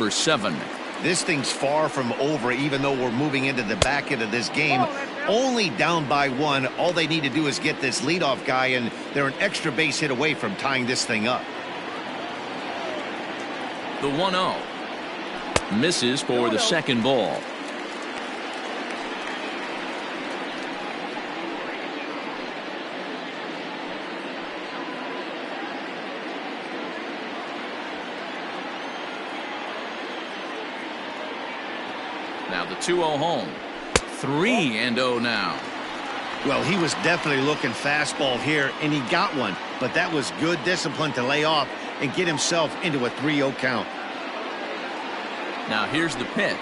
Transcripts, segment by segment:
number 7. This thing's far from over, even though we're moving into the back end of this game. Only down by 1. All they need to do is get this leadoff guy, and they're an extra base hit away from tying this thing up. The 1-0. Misses for the second ball. Now the 2-0 home. 3-0 now. Well, he was definitely looking fastball here, and he got one. But that was good discipline to lay off and get himself into a 3-0 count. Now here's the pitch.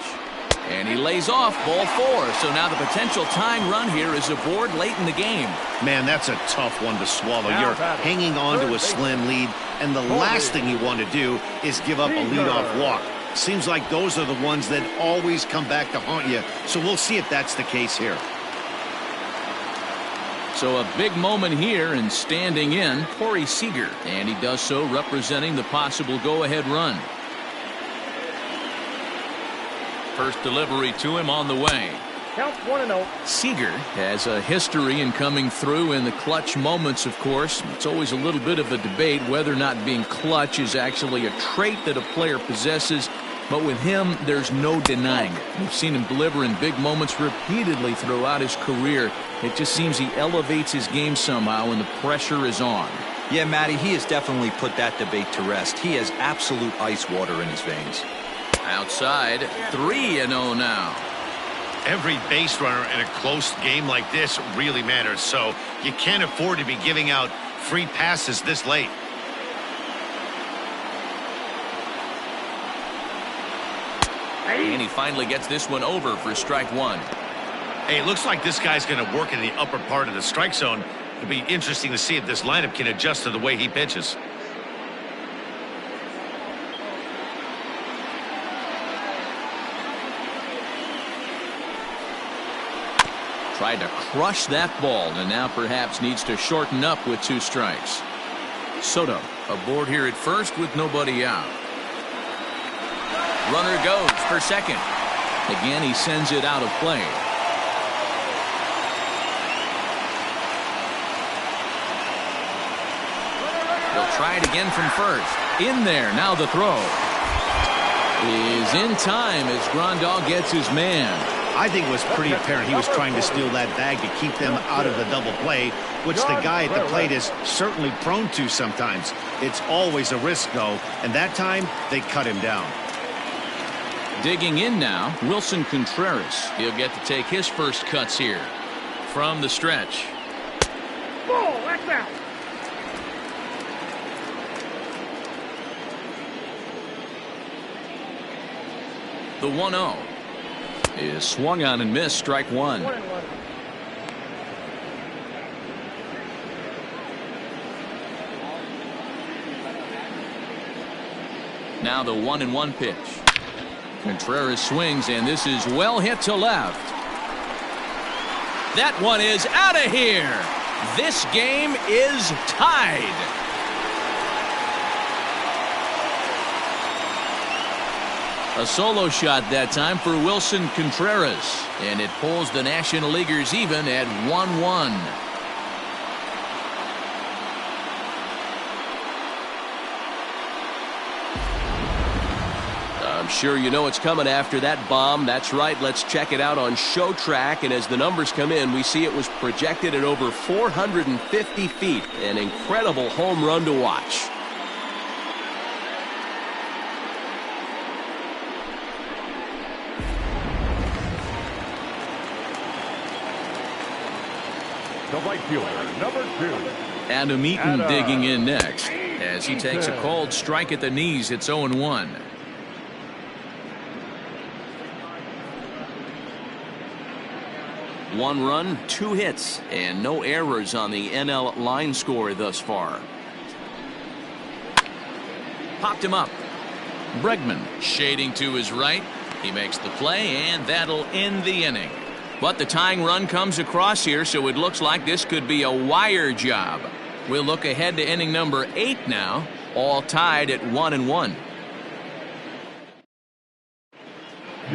And he lays off ball 4. So now the potential tying run here is aboard late in the game. Man, that's a tough one to swallow. You're hanging on to a slim lead, and the last thing you want to do is give up a leadoff walk. Seems like those are the ones that always come back to haunt you. So we'll see if that's the case here. So a big moment here, and standing in, Corey Seager. And he does so representing the possible go-ahead run. First delivery to him on the way. Count 1-0. Seager has a history in coming through in the clutch moments, of course. It's always a little bit of a debate whether or not being clutch is actually a trait that a player possesses. But with him, there's no denying it. We've seen him deliver in big moments repeatedly throughout his career. It just seems he elevates his game somehow when the pressure is on. Yeah, Matty, he has definitely put that debate to rest. He has absolute ice water in his veins. Outside, 3-0 now. Every base runner in a close game like this really matters, so you can't afford to be giving out free passes this late. And he finally gets this one over for strike 1. Hey, it looks like this guy's going to work in the upper part of the strike zone. It'll be interesting to see if this lineup can adjust to the way he pitches. Tried to crush that ball, and now perhaps needs to shorten up with 2 strikes. Soto aboard here at first with nobody out. Runner goes for second. Again, he sends it out of play. He'll try it again from first. In there, now the throw is in time as Grandal gets his man. I think it was pretty apparent he was trying to steal that bag to keep them out of the double play, which the guy at the plate is certainly prone to sometimes. It's always a risk, though, and that time they cut him down. Digging in now, Wilson Contreras. He'll get to take his first cuts here from the stretch. Ball, that's out. The 1-0 is swung on and missed, strike 1. 1-1. Now the 1-1 pitch. Contreras swings, and this is well hit to left. That one is out of here. This game is tied. A solo shot that time for Wilson Contreras, and it pulls the National Leaguers even at 1-1. I'm sure you know it's coming after that bomb. That's right. Let's check it out on Show Track. And as the numbers come in, we see it was projected at over 450 feet. An incredible home run to watch. The right fielder, number 2. Adam Eaton digging in next as he takes a called strike at the knees. It's 0-1. One run, 2 hits, and no errors on the NL line score thus far. Popped him up. Bregman shading to his right. He makes the play, and that'll end the inning. But the tying run comes across here, so it looks like this could be a wire job. We'll look ahead to inning number 8 now, all tied at 1-1.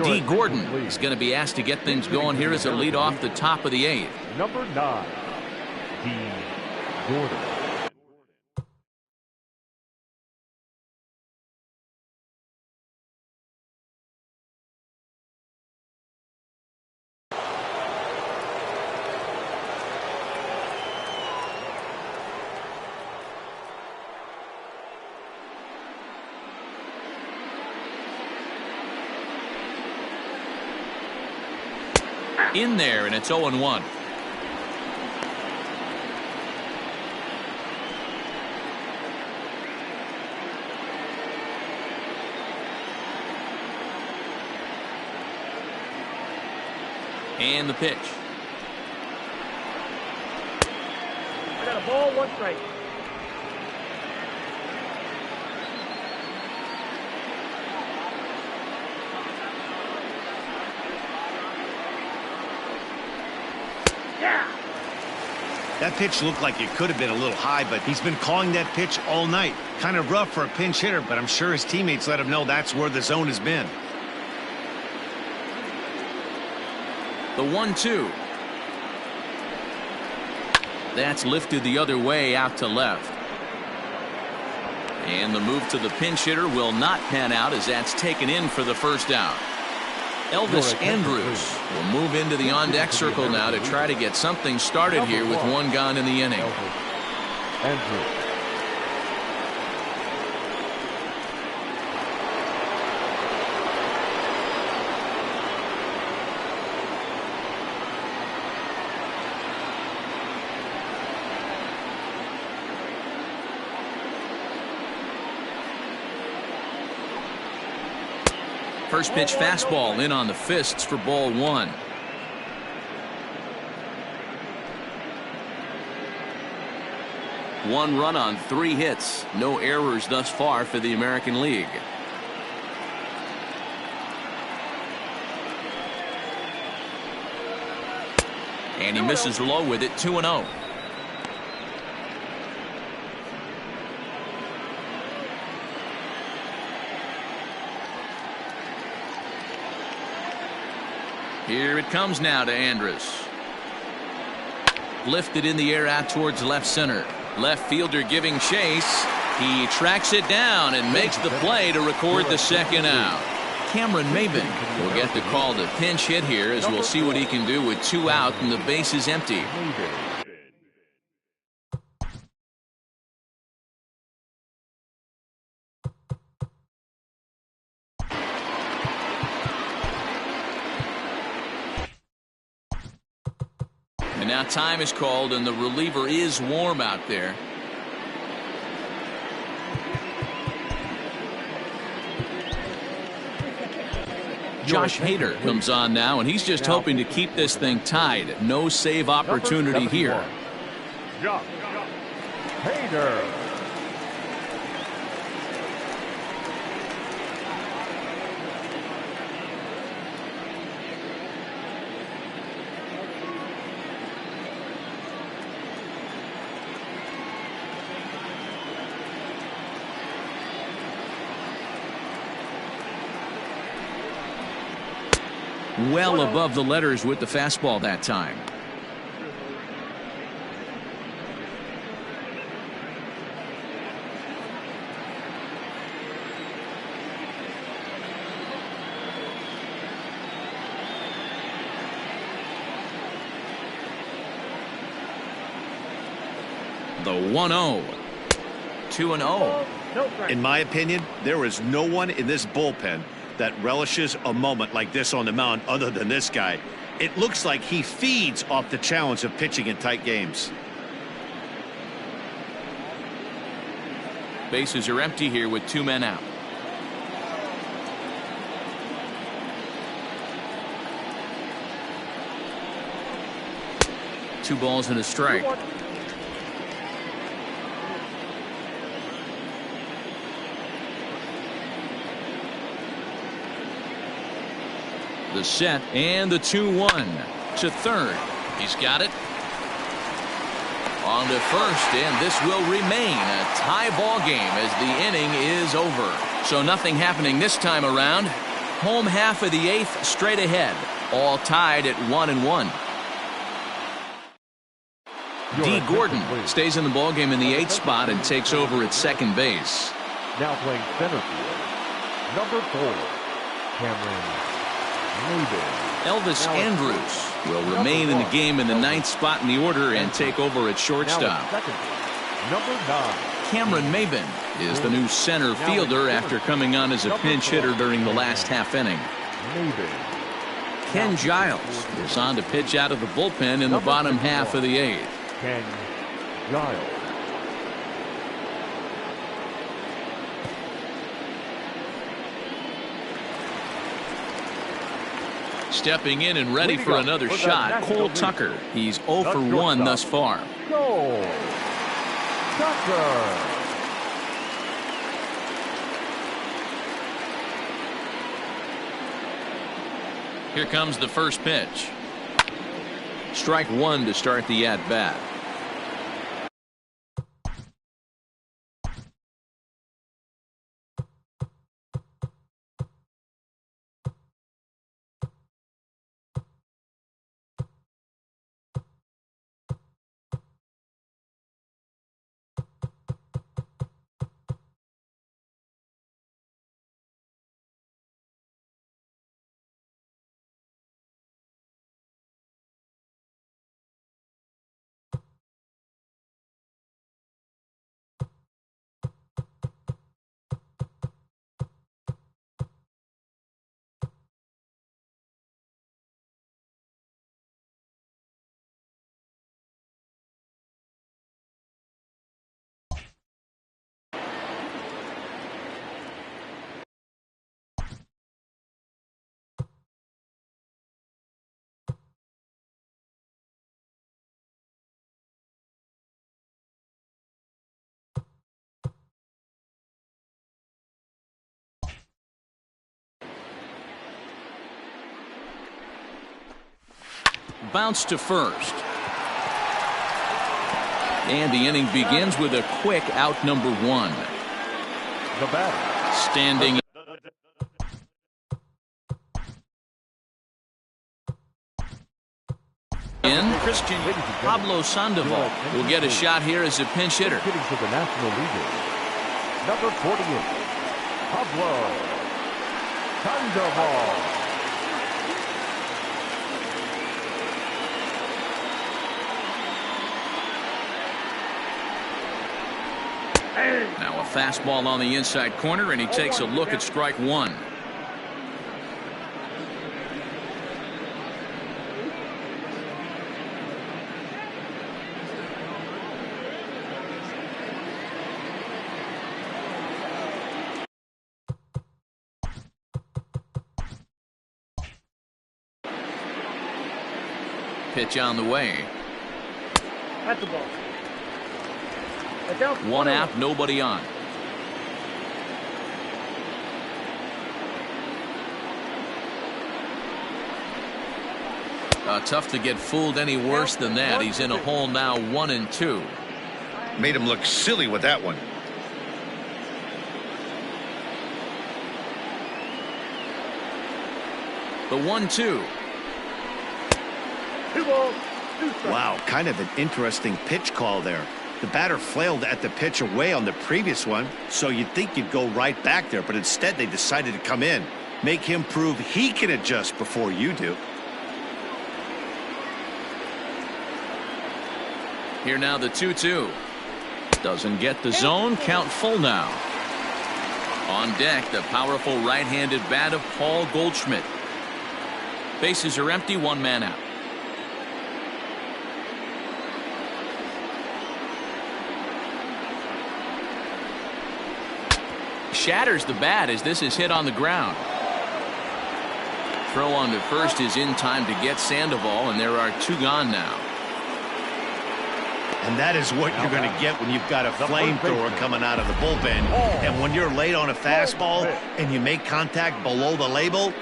D. Gordon is going to be asked to get things going here as a lead off the top of the 8th. Number 9, D. Gordon. In there, and it's 0-1. And the pitch. I got a ball, 1 strike. That pitch looked like it could have been a little high, but he's been calling that pitch all night. Kind of rough for a pinch hitter, but I'm sure his teammates let him know that's where the zone has been. The 1-2. That's lifted the other way out to left. And the move to the pinch hitter will not pan out as that's taken in for the first out. Elvis Andrus will move into the on-deck circle now to try to get something started here with 1 gone in the inning. Andrus. First pitch fastball in on the fists for ball 1. One run on 3 hits. No errors thus far for the American League. And he misses low with it, 2-0. Here it comes now to Andrus. Lifted in the air out towards left center. Left fielder giving chase. He tracks it down and makes the play to record the second out. Cameron Maben will get the call to pinch hit here as we'll see what he can do with 2 out and the base is empty. And now time is called and the reliever is warm out there. Josh Hader comes on now, and he's just hoping to keep this thing tied. No save opportunity here. Josh Hader. Well above the letters with the fastball that time. The 1-0. 2-0. In my opinion, there is no one in this bullpen that relishes a moment like this on the mound other than this guy. It looks like he feeds off the challenge of pitching in tight games. Bases are empty here with 2 men out. Two balls and a strike. The set and the 2-1 to third. He's got it. On to first, and this will remain a tie ball game as the inning is over. So nothing happening this time around. Home half of the eighth straight ahead. All tied at 1-1. D. Gordon stays in the ballgame in the 8th spot and takes over at second base. Now playing center field, number 4, Cameron Maybin. Elvis Andrews will remain in the game in the 9th spot in the order and take over at shortstop. Number 9. Cameron Maybin is the new center fielder after coming on as a pinch hitter during the last half inning. Ken Giles is on to pitch out of the bullpen in the bottom half of the 8th. Ken Giles. Stepping in and ready for another shot, Cole Tucker. He's 0 for 1 thus far. Cole Tucker. Here comes the first pitch. Strike 1 to start the at-bat. Bounce to first. And the inning begins with a quick out number 1. The batter. Standing in, Christian Pablo Sandoval will get a shot here as a pinch hitter. Hitting for the National League. Number 48, Pablo Sandoval. Now a fastball on the inside corner, and he takes a look at strike 1. Pitch on the way. At the ball. 1 out, nobody on. Tough to get fooled any worse than that. He's in a hole now, 1-2. Made him look silly with that one. The 1-2. Wow, kind of an interesting pitch call there. The batter flailed at the pitch away on the previous one, so you'd think you'd go right back there, but instead they decided to come in. Make him prove he can adjust before you do. Here now the 2-2. Doesn't get the zone. Count full now. On deck, the powerful right-handed bat of Paul Goldschmidt. Bases are empty, 1 man out. Shatters the bat as this is hit on the ground. Throw on to first is in time to get Sandoval, and there are 2 gone now. And that is what you're going to get when you've got a flamethrower coming out of the bullpen. And when you're late on a fastball and you make contact below the label,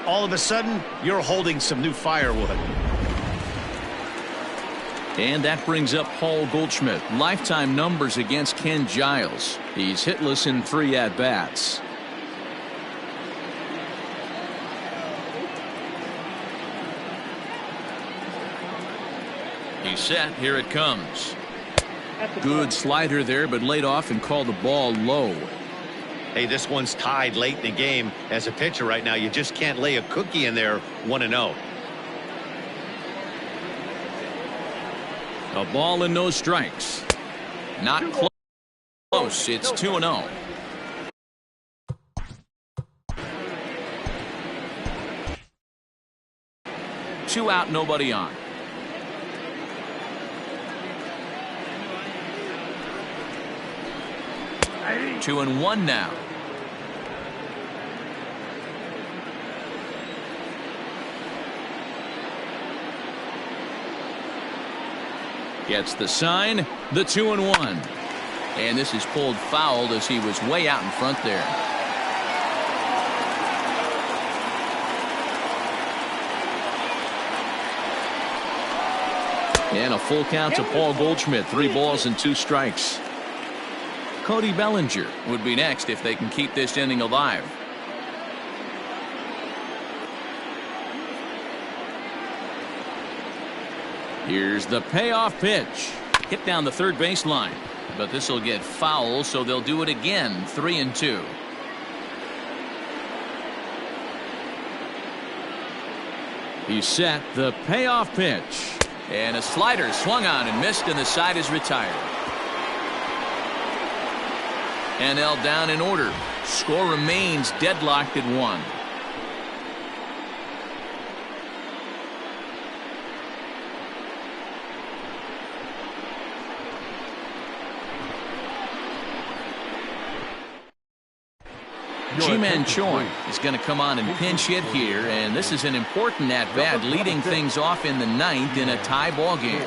all of a sudden you're holding some new firewood. And that brings up Paul Goldschmidt. Lifetime numbers against Ken Giles. He's hitless in 3 at-bats. He's set. Here it comes. Good slider there, but laid off and called the ball low. Hey, this one's tied late in the game. As a pitcher right now, you just can't lay a cookie in there 1-0. A ball and no strikes. Not close. It's 2-0. Two out, nobody on. Two and one now. Gets the sign, the 2-1. And this is pulled foul as he was way out in front there. And a full count to Paul Goldschmidt. 3 balls and 2 strikes. Cody Bellinger would be next if they can keep this inning alive. Here's the payoff pitch. Hit down the third baseline. But this will get foul, so they'll do it again. 3-2. He's set. The payoff pitch. And a slider swung on and missed, and the side is retired. NL down in order. Score remains deadlocked at 1. Ji-Man Choi is going to come on and pinch hit here, and this is an important at-bat, leading things off in the 9th in a tie ball game.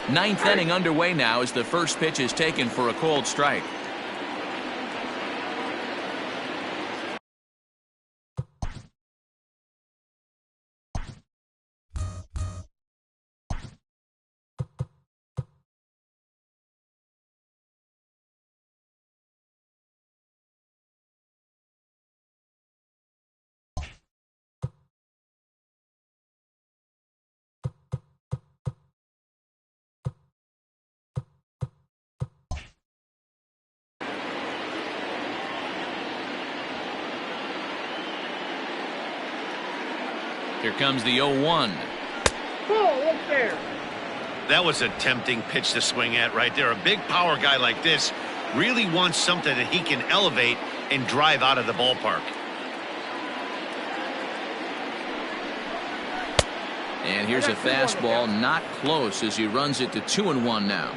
Ninth inning underway now as the first pitch is taken for a called strike. Here comes the 0-1. That was a tempting pitch to swing at right there. A big power guy like this really wants something that he can elevate and drive out of the ballpark. And here's a fastball, not close, as he runs it to 2-1 now.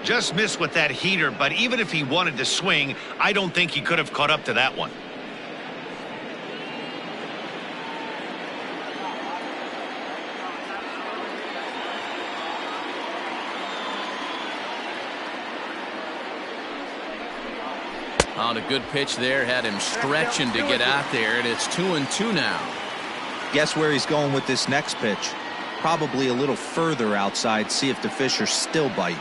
Just missed with that heater, but even if he wanted to swing, I don't think he could have caught up to that one. On a good pitch there, had him stretching to get out there, and it's 2-2 now. Guess where he's going with this next pitch? Probably a little further outside, see if the fish are still biting.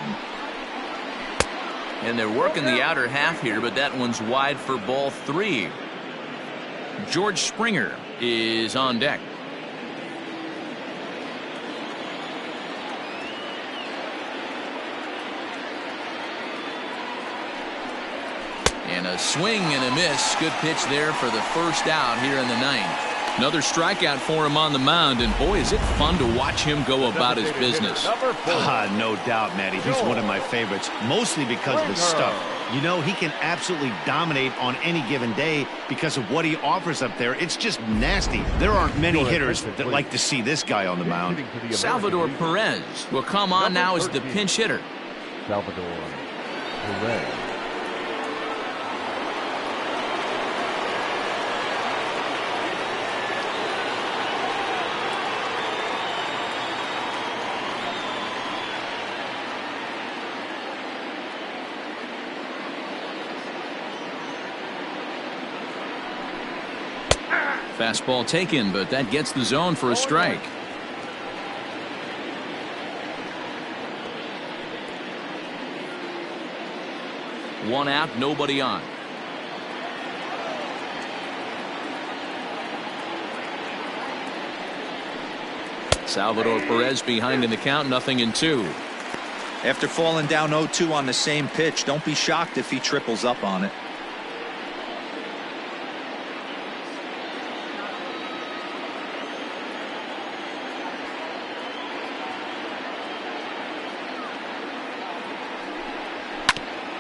And they're working the outer half here, but that one's wide for ball 3. George Springer is on deck. And a swing and a miss. Good pitch there for the first out here in the 9th. Another strikeout for him on the mound, and boy, is it fun to watch him go about his business. No doubt, Matty. He's one of my favorites, mostly because of his stuff. You know, he can absolutely dominate on any given day because of what he offers up there. It's just nasty. There aren't many hitters that like to see this guy on the mound. Salvador Perez will come on now as the pinch hitter. Salvador Perez. Fastball taken, but that gets the zone for a strike. 1 out, nobody on. Salvador Perez behind in the count, 0-2. After falling down 0-2 on the same pitch, don't be shocked if he triples up on it.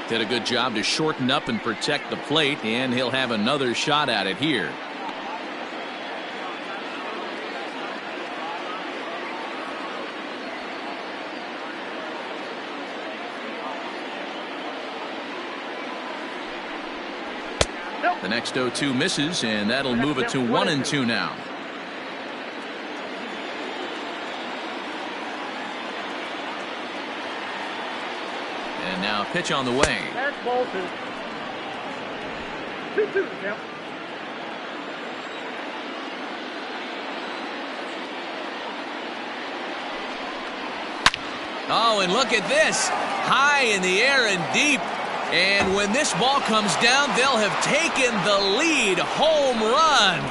Did a good job to shorten up and protect the plate, and he'll have another shot at it here. The next 0-2 misses, and that'll move it to 1-2 now. And now pitch on the way. That's ball 2. 2-2 count. Oh, and look at this. High in the air and deep. And when this ball comes down, they'll have taken the lead. Home run.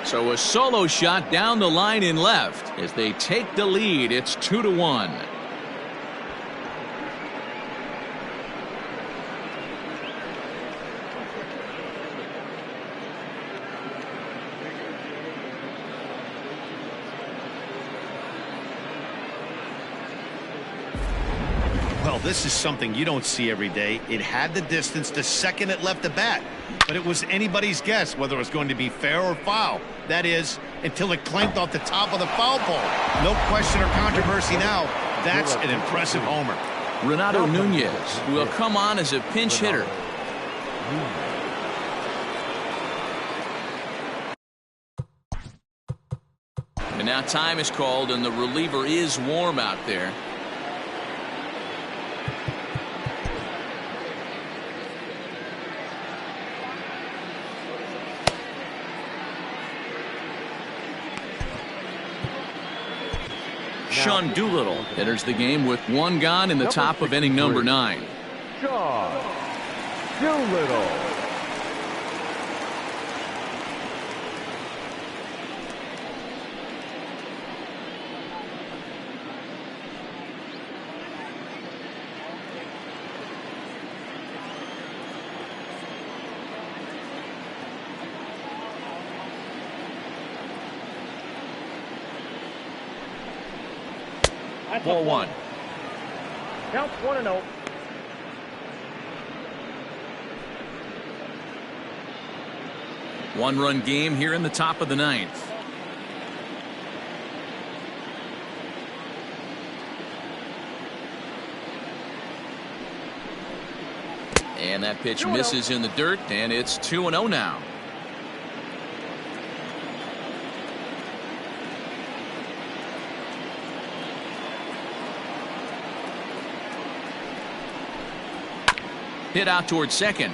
So a solo shot down the line in left. As they take the lead, it's 2-1. Well, this is something you don't see every day. It had the distance the second it left the bat, but it was anybody's guess whether it was going to be fair or foul. That is, until it clanked off the top of the foul pole. No question or controversy now. That's an impressive homer. Renato Nunez will come on as a pinch hitter. And now time is called, and the reliever is warm out there. Sean Doolittle enters the game with 1 gone in the top of inning number 9. Sean Doolittle. Ball 1. Count 1-0. One-run game here in the top of the 9th. And that pitch misses in the dirt, and it's 2-0 now. Hit out towards second.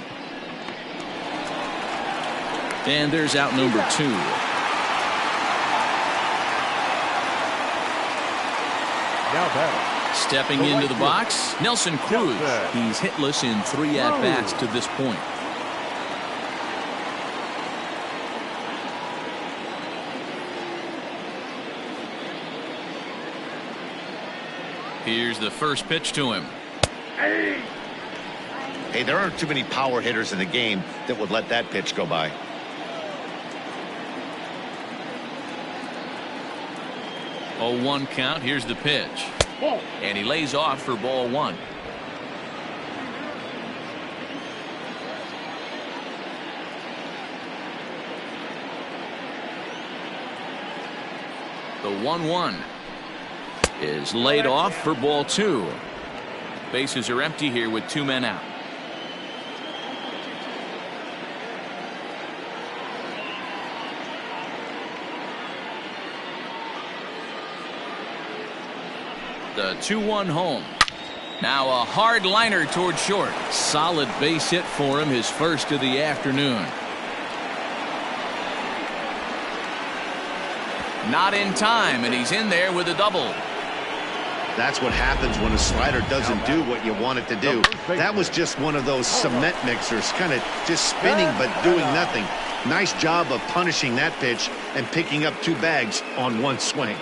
And there's out number 2. Now batting. Stepping into the box, Nelson Cruz. He's hitless in 3 at-bats to this point. Here's the first pitch to him. Hey, there aren't too many power hitters in the game that would let that pitch go by. Oh, 1 count. Here's the pitch. And he lays off for ball 1. The 1-1 is laid off for ball 2. Bases are empty here with 2 men out. The 2-1 home. Now a hard liner toward short. Solid base hit for him, his first of the afternoon. Not in time, and he's in there with a double. That's what happens when a slider doesn't do what you want it to do. That was just one of those cement mixers, kind of just spinning but doing nothing. Nice job of punishing that pitch and picking up 2 bags on 1 swing.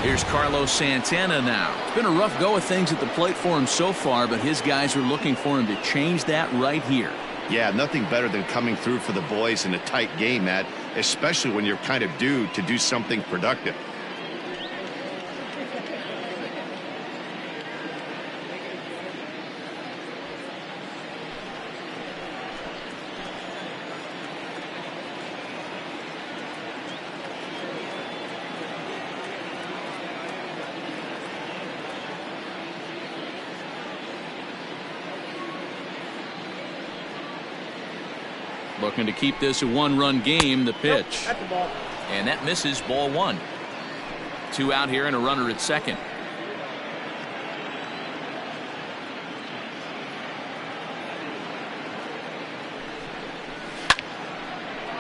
Here's Carlos Santana now. It's been a rough go of things at the plate for him so far, but his guys are looking for him to change that right here. Yeah, nothing better than coming through for the boys in a tight game, Matt, especially when you're kind of due to do something productive. Looking to keep this a 1-run game. The pitch. And that misses, ball 1. 2 out here and a runner at second.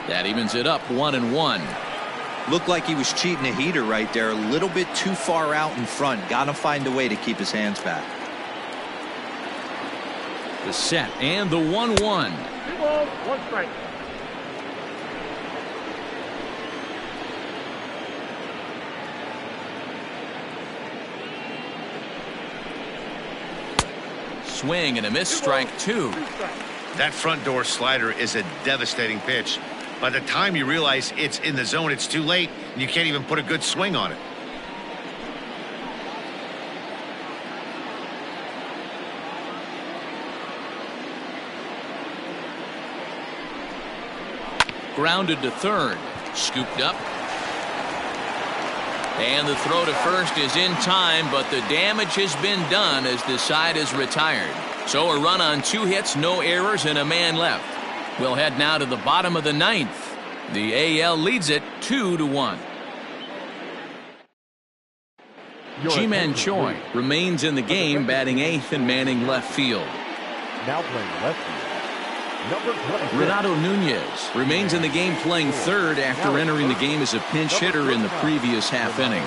That evens it up 1-1. Looked like he was cheating a heater right there. A little bit too far out in front. Got to find a way to keep his hands back. The set and the 1-1. 2 balls, 1 strike. Swing and a miss, strike 2. That front door slider is a devastating pitch. By the time you realize it's in the zone, it's too late, and you can't even put a good swing on it. Grounded to third. Scooped up. And the throw to first is in time, but the damage has been done as the side is retired. So a run on 2 hits, no errors, and a man left. We'll head now to the bottom of the 9th. The AL leads it 2-1. Ji-Man Choi remains in the game, batting 8th and manning left field. Now playing left field. Number 26. Renato Nunez remains in the game, playing 3rd after entering the game as a pinch hitter in the previous half inning.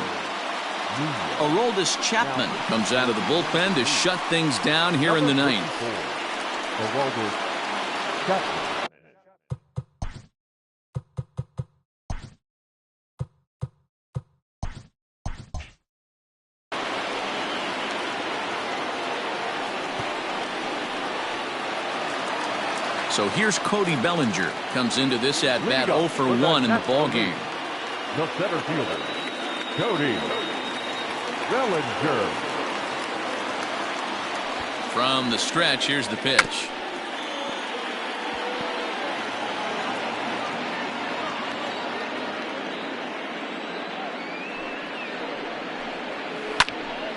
Aroldis Chapman comes out of the bullpen to shut things down here in the 9th. Aroldis Chapman. So here's Cody Bellinger. Comes into this at-bat 0 for 1 in the ballgame. The center fielder, Cody Bellinger. From the stretch, here's the pitch.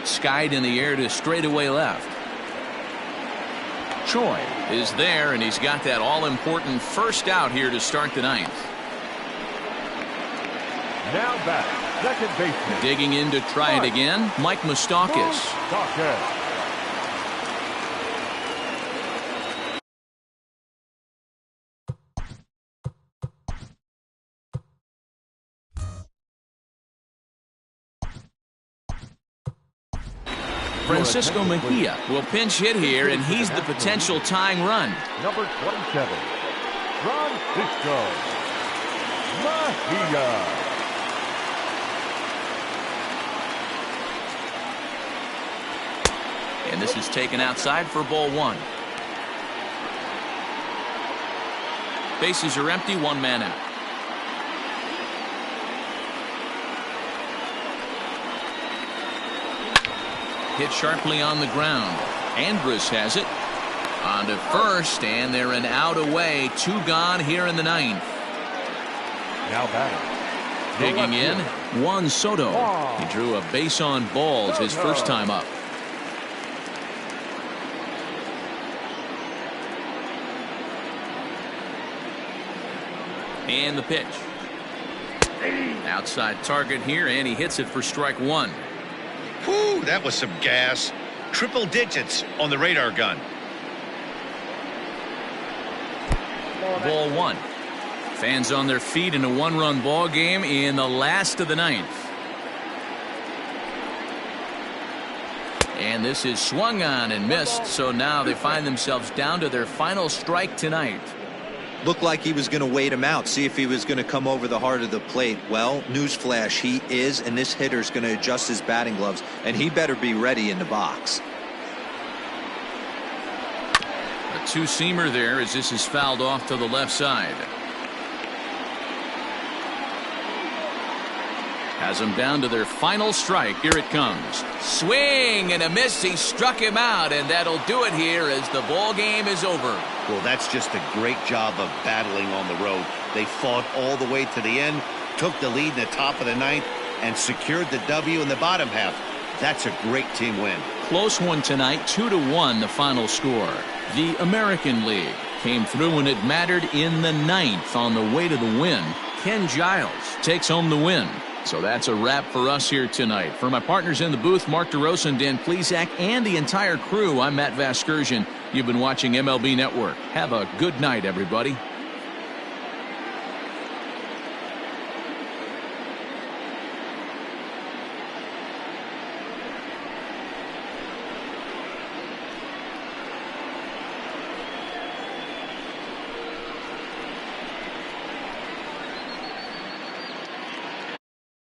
Skied in the air to straightaway left. Choi is there, and he's got that all-important first out here to start the 9th. Now back, second baseman. Digging in to try it again, Mike Moustakas. Francisco Mejia will pinch hit here, and he's the potential tying run. Number 27, Francisco Mejia. And this is taken outside for ball 1. Bases are empty, 1 man out. Hit sharply on the ground. Andrus has it. On to first, and they're an out away. 2 gone here in the 9th. Now batting. Digging in, Juan Soto. He drew a base on balls his first time up. And the pitch. Outside target here, and he hits it for strike 1. Whew, that was some gas. Triple digits on the radar gun. Ball 1. Fans on their feet in a 1-run ball game in the last of the 9th. And this is swung on and missed. So now they find themselves down to their final strike tonight. Looked like he was going to wait him out, see if he was going to come over the heart of the plate. Well, newsflash, he is, and this hitter's going to adjust his batting gloves, and he better be ready in the box. A two-seamer there as this is fouled off to the left side. Has them down to their final strike. Here it comes. Swing and a miss. He struck him out, and that'll do it here as the ball game is over. Well, that's just a great job of battling on the road. They fought all the way to the end, took the lead in the top of the ninth, and secured the W in the bottom half. That's a great team win. Close one tonight, 2-1 the final score. The American League came through when it mattered in the ninth on the way to the win. Ken Giles takes home the win. So that's a wrap for us here tonight. For my partners in the booth, Mark DeRosa and Dan Plesac, and the entire crew, I'm Matt Vasgersian. You've been watching MLB Network. Have a good night, everybody.